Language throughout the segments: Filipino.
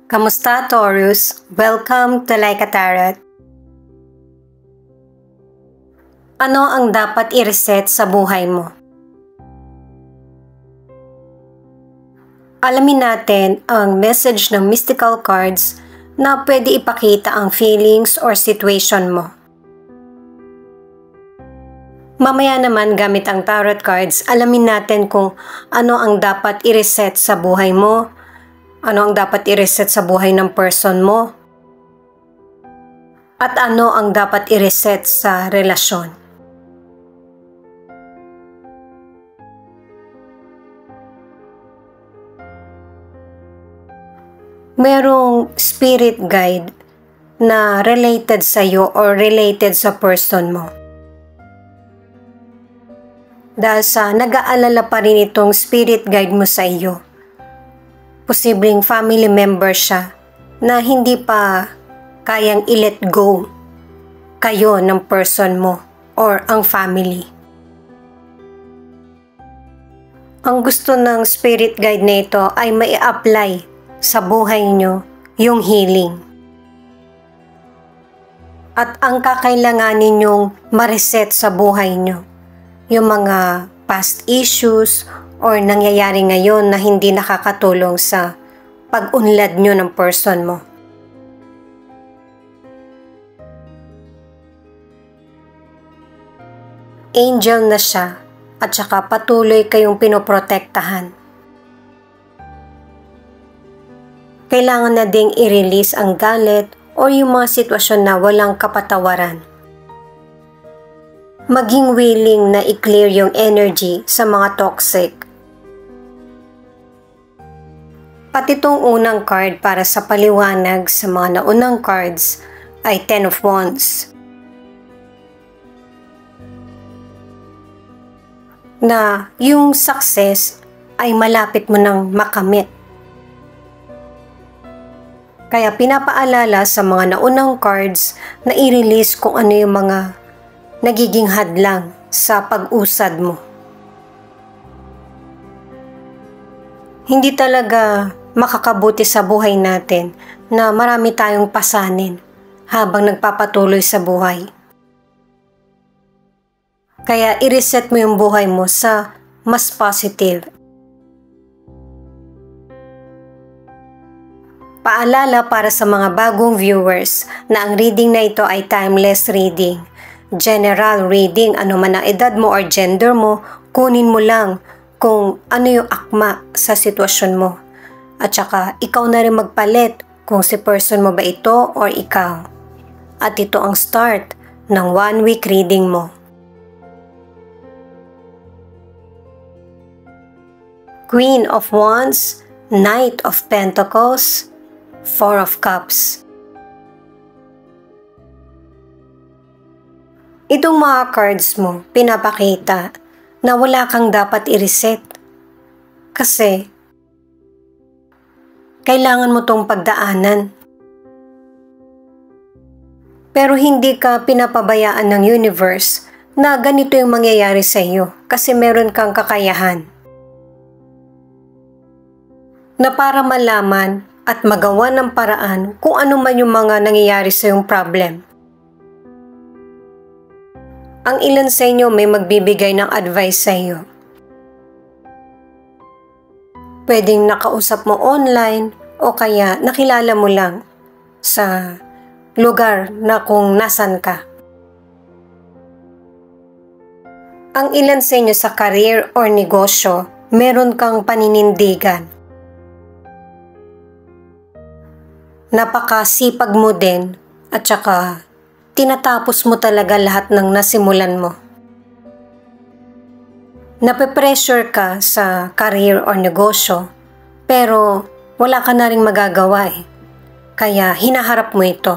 Kamusta, Taurus? Welcome to Like a Tarot. Ano ang dapat i-reset sa buhay mo? Alamin natin ang message ng mystical cards na pwede ipakita ang feelings or situation mo. Mamaya naman gamit ang tarot cards, alamin natin kung ano ang dapat i-reset sa buhay mo, ano ang dapat i-reset sa buhay ng person mo, at ano ang dapat i-reset sa relasyon. Merong spirit guide na related sa iyo or related sa person mo. Dahil sa nag-aalala pa rin itong spirit guide mo sa iyo. Posibleng family member siya na hindi pa kayang i-let go kayo ng person mo or ang family. Ang gusto ng spirit guide na ito ay mai-apply sa buhay nyo yung healing. At ang kakailanganin nyong ma-reset sa buhay nyo, yung mga past issues or nangyayari ngayon na hindi nakakatulong sa pag-unlad nyo ng person mo. Angel na siya at saka patuloy kayong pinoprotektahan. Kailangan na ding i-release ang galit o yung mga sitwasyon na walang kapatawaran. Maging willing na i-clear yung energy sa mga toxic. At itong unang card para sa paliwanag sa mga naunang cards ay Ten of Wands. Na yung success ay malapit mo nang makamit. Kaya pinapaalala sa mga naunang cards na i-release kung ano yung mga nagiging hadlang sa pag-usad mo. Hindi talaga makakabuti sa buhay natin na marami tayong pasanin habang nagpapatuloy sa buhay. Kaya i-reset mo yung buhay mo sa mas positive. Paalala para sa mga bagong viewers na ang reading na ito ay timeless reading. General reading, ano man ang edad mo or gender mo, kunin mo lang kung ano yung akma sa sitwasyon mo. At saka ikaw na rin magpalit kung si person mo ba ito or ikaw. At ito ang start ng 1 week reading mo. Queen of Wands, Knight of Pentacles, Four of Cups. Itong mga cards mo, pinapakita na wala kang dapat i-reset. Kasi, kailangan mo tong pagdaanan. Pero hindi ka pinapabayaan ng universe na ganito yung mangyayari sa iyo kasi meron kang kakayahan. Na para malaman at magawa ng paraan kung ano man yung mga nangyayari sa iyong problem. Ang ilan sa inyo may magbibigay ng advice sa iyo. Pwedeng nakausap mo online o kaya nakilala mo lang sa lugar na kung nasan ka. Ang ilan sa inyo sa career or negosyo, meron kang paninindigan. Napakasipag mo din at saka tinatapos mo talaga lahat ng nasimulan mo. Nape-pressure ka sa career or negosyo pero wala ka na ring magagawa eh. Kaya hinaharap mo ito.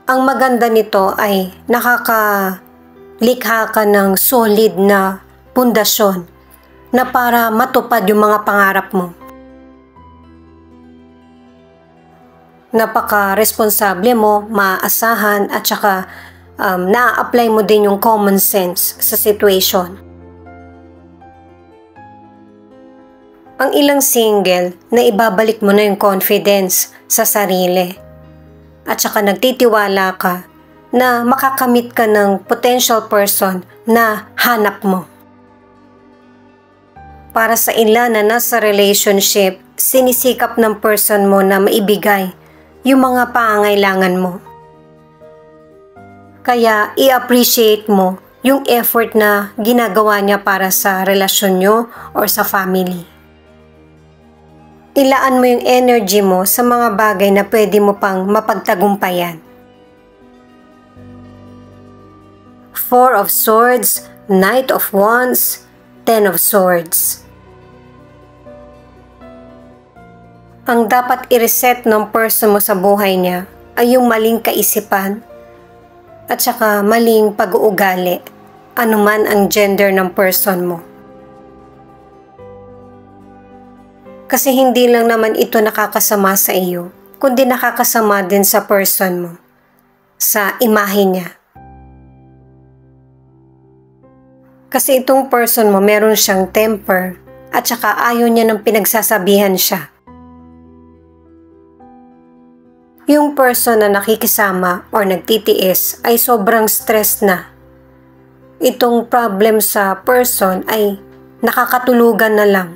Ang maganda nito ay nakakalikha ka ng solid na pundasyon na para matupad yung mga pangarap mo. Napaka-responsable mo, maaasahan at saka na-apply mo din yung common sense sa situation. Ang ilang single na ibabalik mo na yung confidence sa sarili at saka nagtitiwala ka na makakamit ka ng potential person na hanap mo. Para sa ilan na nasa relationship, sinisikap ng person mo na maibigay yung mga pangangailangan mo. Kaya i-appreciate mo yung effort na ginagawa niya para sa relasyon nyo or sa family. Ilaan mo yung energy mo sa mga bagay na pwede mo pang mapagtagumpayan. Four of Swords, Knight of Wands, Ten of Swords. Ang dapat i-reset ng person mo sa buhay niya ay yung maling kaisipan at saka maling pag-uugali, anuman ang gender ng person mo. Kasi hindi lang naman ito nakakasama sa iyo, kundi nakakasama din sa person mo, sa imahe niya. Kasi itong person mo meron siyang temper at saka ayaw niya ng pinagsasabihan siya. Yung person na nakikisama or nagtitiis ay sobrang stress na. Itong problem sa person ay nakakatulugan na lang.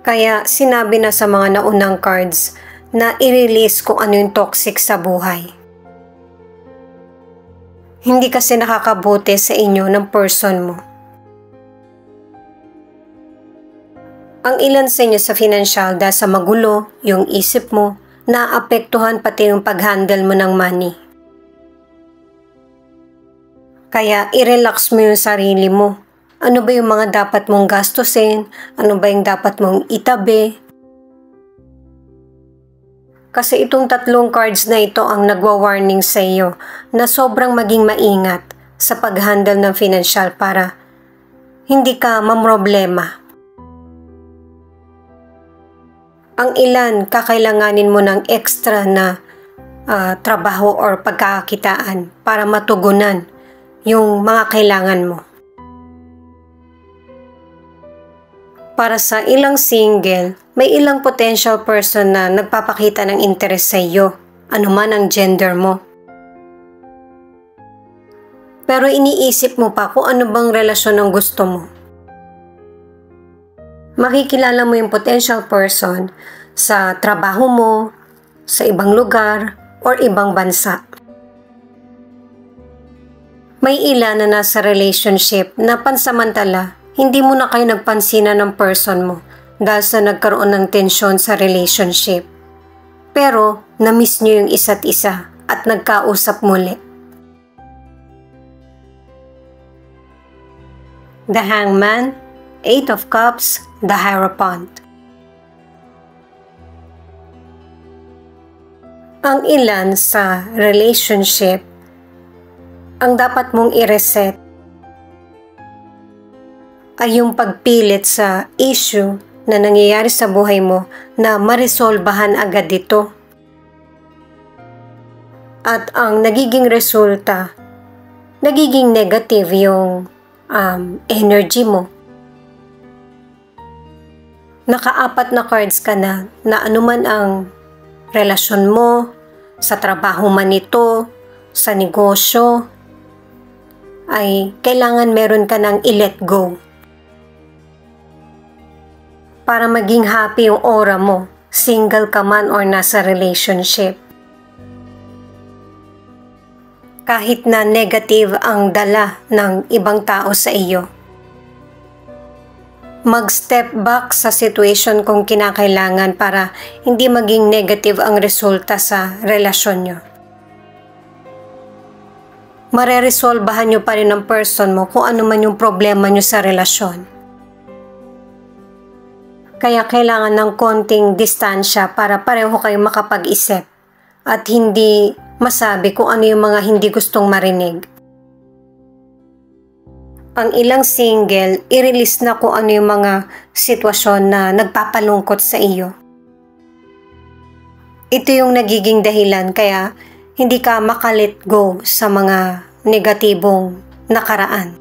Kaya sinabi na sa mga naunang cards na i-release kung ano yung toxic sa buhay. Hindi kasi nakakabuti sa inyo ng person mo. Ang ilan sa inyo sa financial dahil sa magulo, yung isip mo, naapektuhan pati yung pag-handle mo ng money. Kaya i-relax mo yung sarili mo. Ano ba yung mga dapat mong gastusin? Ano ba yung dapat mong itabi? Kasi itong tatlong cards na ito ang nagwa-warning sa iyo na sobrang maging maingat sa pag-handle ng financial para hindi ka mamroblema. Ang ilan, kakailanganin mo ng extra na trabaho or pagkakakitaan para matugunan yung mga kailangan mo. Para sa ilang single, may ilang potential person na nagpapakita ng interest sa iyo, anuman ang gender mo. Pero iniisip mo pa kung ano bang relasyon ang gusto mo. Makikilala mo yung potential person sa trabaho mo, sa ibang lugar, or ibang bansa. May ilan na nasa relationship na pansamantala, hindi mo na kayo nagpansinan ng person mo dahil sa nagkaroon ng tensyon sa relationship. Pero, na-miss nyo yung isa't isa at nagkausap muli. The Hangman, Eight of Cups, the Hierophant. Ang ilan sa relationship, ang dapat mong i-reset ay yung pagpilit sa issue na nangyayari sa buhay mo na maresolbahan agad ito. At ang nagiging resulta, nagiging negative yung energy mo. Naka-4 na cards ka na anuman ang relasyon mo, sa trabaho man ito, sa negosyo, ay kailangan meron ka ng i-let go. Para maging happy yung aura mo, single ka man or nasa relationship. Kahit na negative ang dala ng ibang tao sa iyo. Mag-step back sa situation kung kinakailangan para hindi maging negative ang resulta sa relasyon nyo. Mareresolbahan nyo pa rin ang person mo kung ano man yung problema nyo sa relasyon. Kaya kailangan ng konting distansya para pareho kayo makapag-isip at hindi masabi kung ano yung mga hindi gustong marinig. Ang ilang single, i-release na kung ano yung mga sitwasyon na nagpapalungkot sa iyo. Ito yung nagiging dahilan kaya hindi ka makalet go sa mga negatibong nakaraan.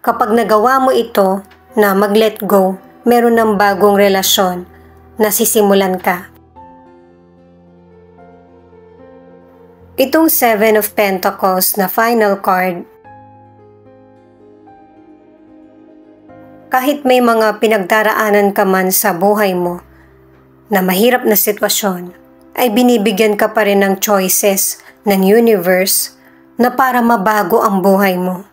Kapag nagawa mo ito na mag-let go, meron ng bagong relasyon na sisimulan ka. Itong Seven of Pentacles na final card, kahit may mga pinagdaraanan ka man sa buhay mo na mahirap na sitwasyon, ay binibigyan ka pa rin ng choices ng universe na para mabago ang buhay mo.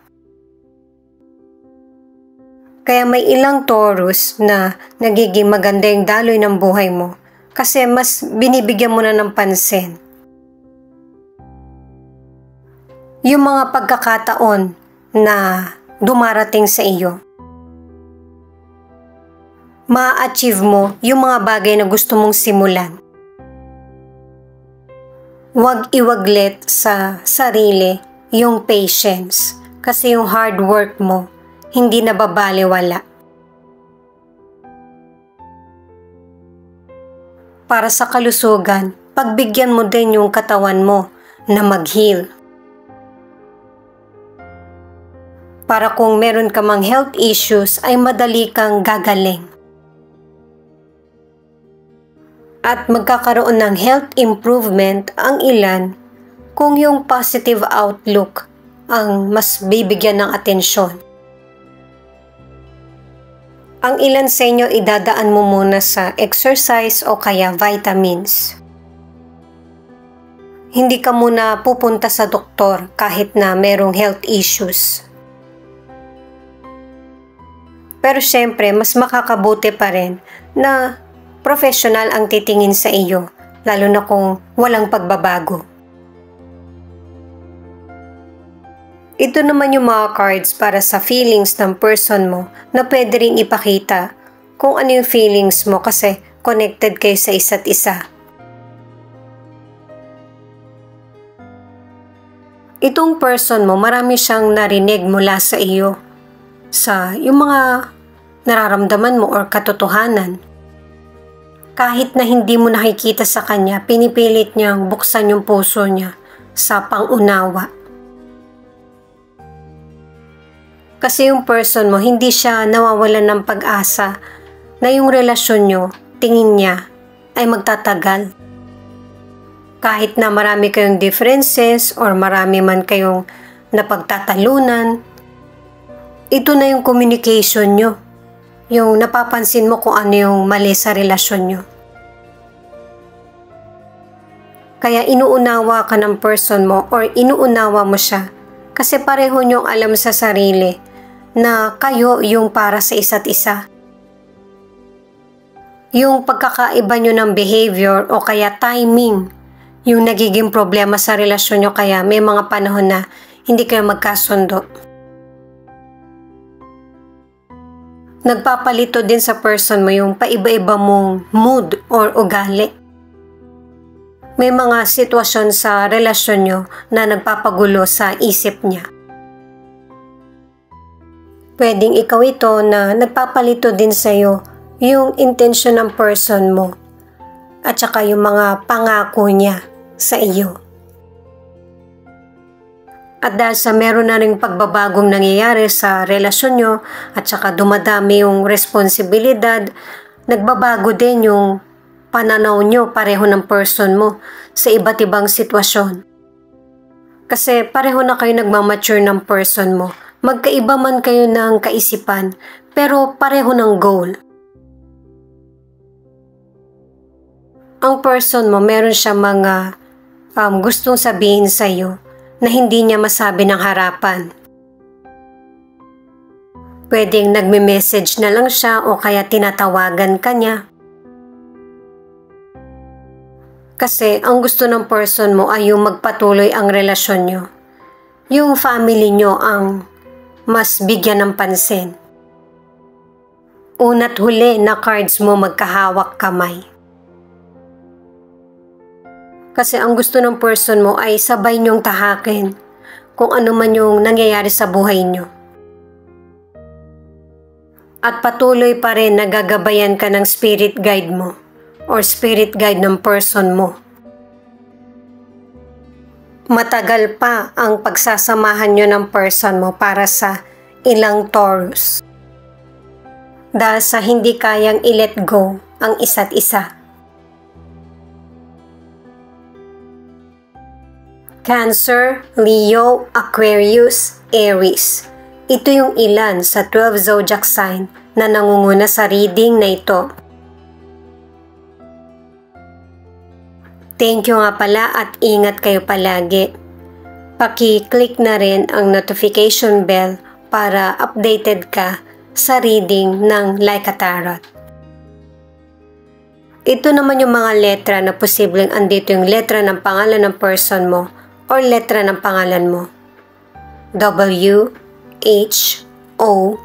Kaya may ilang Taurus na nagiging maganda yung daloy ng buhay mo kasi mas binibigyan mo na ng pansin yung mga pagkakataon na dumarating sa iyo. Ma-achieve mo yung mga bagay na gusto mong simulan. Huwag iwaglit sa sarili yung patience kasi yung hard work mo hindi nababaliwala. Para sa kalusugan, pagbigyan mo din yung katawan mo na mag-heal. Para kung meron ka mang health issues ay madali kang gagaling. At magkakaroon ng health improvement ang ilan kung yung positive outlook ang mas bibigyan ng atensyon. Ang ilan sa inyo idadaan mo muna sa exercise o kaya vitamins. Hindi ka muna pupunta sa doktor kahit na merong health issues. Pero syempre, mas makakabuti pa rin na professional ang titingin sa iyo, lalo na kung walang pagbabago. Ito naman yung mga cards para sa feelings ng person mo na pwede rin ipakita kung ano yung feelings mo kasi connected kayo sa isa't isa. Itong person mo, marami siyang narinig mula sa iyo sa yung mga nararamdaman mo or katotohanan. Kahit na hindi mo nakikita sa kanya, pinipilit niyang buksan yung puso niya sa pangunawa. Kasi yung person mo, hindi siya nawawalan ng pag-asa na yung relasyon nyo, tingin niya, ay magtatagal. Kahit na marami kayong differences or marami man kayong napagtatalunan, ito na yung communication nyo. Yung napapansin mo kung ano yung mali sa relasyon nyo. Kaya inuunawa ka ng person mo or inuunawa mo siya kasi pareho nyong alam sa sarili na kayo yung para sa isa't isa. Yung pagkakaiba nyo ng behavior o kaya timing, yung nagiging problema sa relasyon nyo kaya may mga panahon na hindi kayo magkasundo. Nagpapalito din sa person mo yung paiba-iba mong mood or ugali. May mga sitwasyon sa relasyon nyo na nagpapagulo sa isip niya. Pwedeng ikaw ito na nagpapalito din sa'yo yung intention ng person mo at saka yung mga pangako niya sa iyo. At dahil sa meron na ring pagbabagong nangyayari sa relasyon nyo at saka dumadami yung responsibilidad, nagbabago din yung pananaw nyo pareho ng person mo sa iba't ibang sitwasyon. Kasi pareho na kayo nagmamature ng person mo. Magkaiba man kayo ng kaisipan, pero pareho ng goal. Ang person mo, meron siya mga gustong sabihin sa'yo na hindi niya masabi ng harapan. Pwedeng nagme-message na lang siya o kaya tinatawagan ka niya. Kasi ang gusto ng person mo ay yung magpatuloy ang relasyon nyo. Yung family nyo ang mas bigyan ng pansin. Una't huli na cards mo magkahawak kamay. Kasi ang gusto ng person mo ay sabay niyong tahakin kung ano man yung nangyayari sa buhay niyo. At patuloy pa rin nagagabayan ka ng spirit guide mo or spirit guide ng person mo. Matagal pa ang pagsasamahan nyo ng person mo para sa ilang Taurus. Dahil sa hindi kayang i-let go ang isa't isa. Cancer, Leo, Aquarius, Aries. Ito yung ilan sa 12 zodiac sign na nangunguna sa reading na ito. Thank you nga pala at ingat kayo palagi. Paki-click na rin ang notification bell para updated ka sa reading ng Like a Tarot. Ito naman yung mga letra na posibleng andito yung letra ng pangalan ng person mo or letra ng pangalan mo. W, H, O,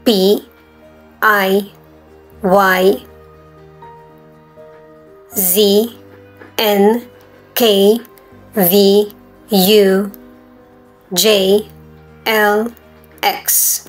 P, I, Y, Z, N, K, V, U, J, L, X.